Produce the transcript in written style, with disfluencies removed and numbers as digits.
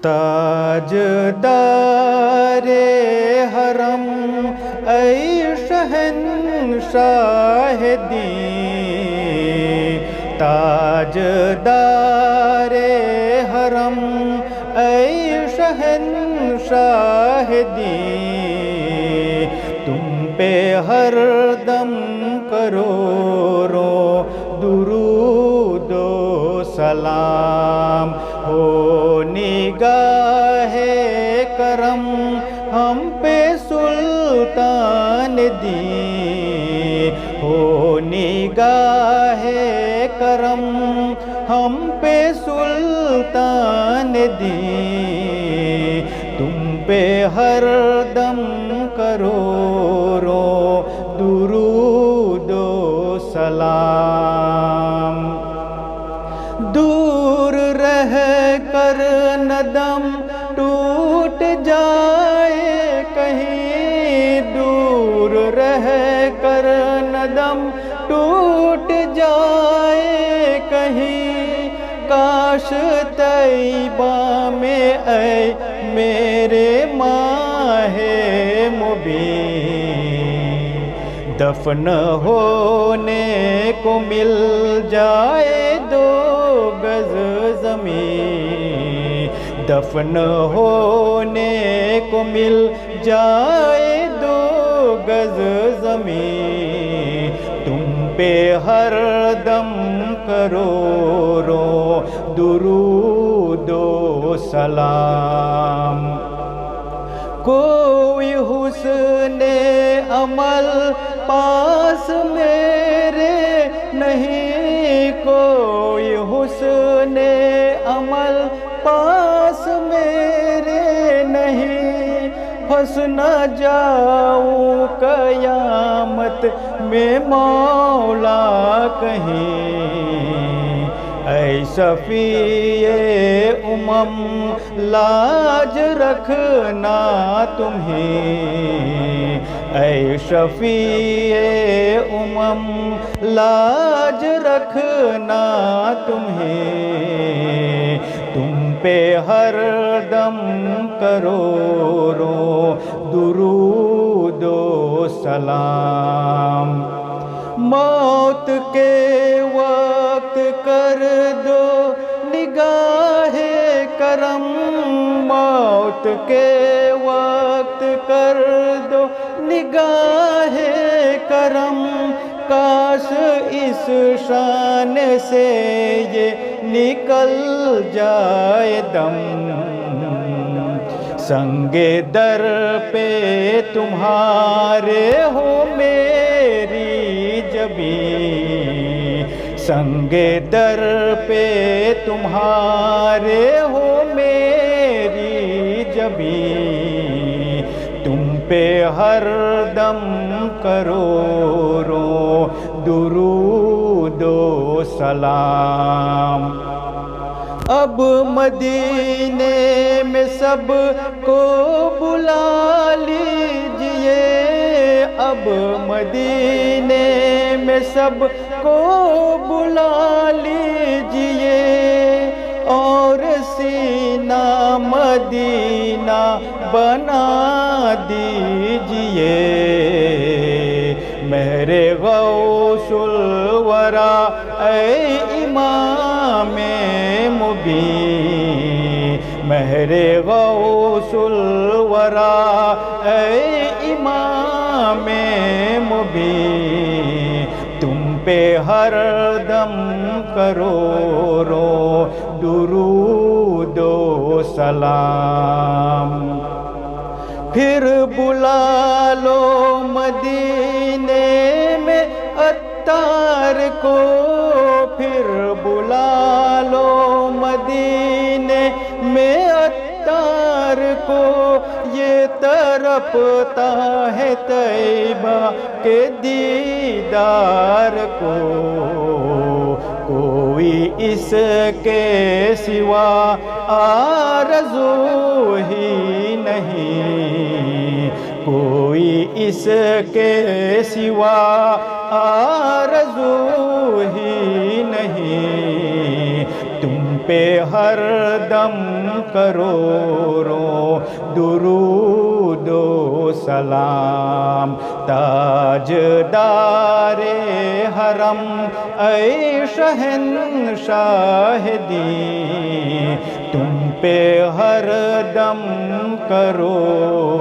تاجدار حرم اے شہنشاہ دین، تاجدار حرم اے شہنشاہ دین، تم پہ ہر دم کروڑوں درود و سلام، ہو نگاہ کرم ہم پہ سلطان دین، ہو نگاہ کرم ہم پہ سلطان دین، تم پہ ہر دم کروڑوں درود و سلام۔ دور رہ کر ندم ٹوٹ جائے کہیں، دور رہ کر ندم ٹوٹ جائے کہیں، کاش طیبہ میں اے میرے ماہ مبین دفن ہونے کو مل جائے 2 گز زمین، دفن ہونے کو مل جائے 2 گز زمین، تم پہ ہر دم کروڑوں درود و سلام۔ کوئی حسن عمل پاس میرے نہیں، کوئی حسن عمل پاس میرے نہیں، پھنس نہ جاؤں قیامت میں مولا کہیں، اے شفیع امم لاج رکھنا تمہیں، اے شفیع امم لاج رکھنا تمہیں، تم پہ ہر دم کروڑوں درود و سلام۔ موت کے وقت کر دو نگاہ کرم، موت کے وقت کر دو نگاہ کرم، کاش اس شان سے یہ نکل جائے دم، سنگ در پہ تمہارے ہو میری جبین، سنگ در پہ تمہارے ہو میری جبین، تم پہ ہر دم کروڑوں درود و سلام۔ اب مدینے میں سب کو بلا لیجئے، اب مدینے میں سب کو بلا لیجئے، اور سینہ مدینہ بنا دیجئے، مہر غوث الورا اے امام مبین، مہر غوث الورا اے امام مبین، تم پہ ہر دم کروڑوں درود و سلام۔ پھر بلا لو مدینے میں عطار کو، پھر بلا لو مدینے میں عطار کو، یہ تڑپتا ہے طیبہ کے دیدار کو، کوئی اس کے سوا آرزو ہی نہیں، کوئی اس کے سوا آرزو ہی نہیں، تم پہ ہر دم کروڑوں درود و سلام تاجدار حرم اے شہنشاہ دین تم پہ ہر دم کروڑوں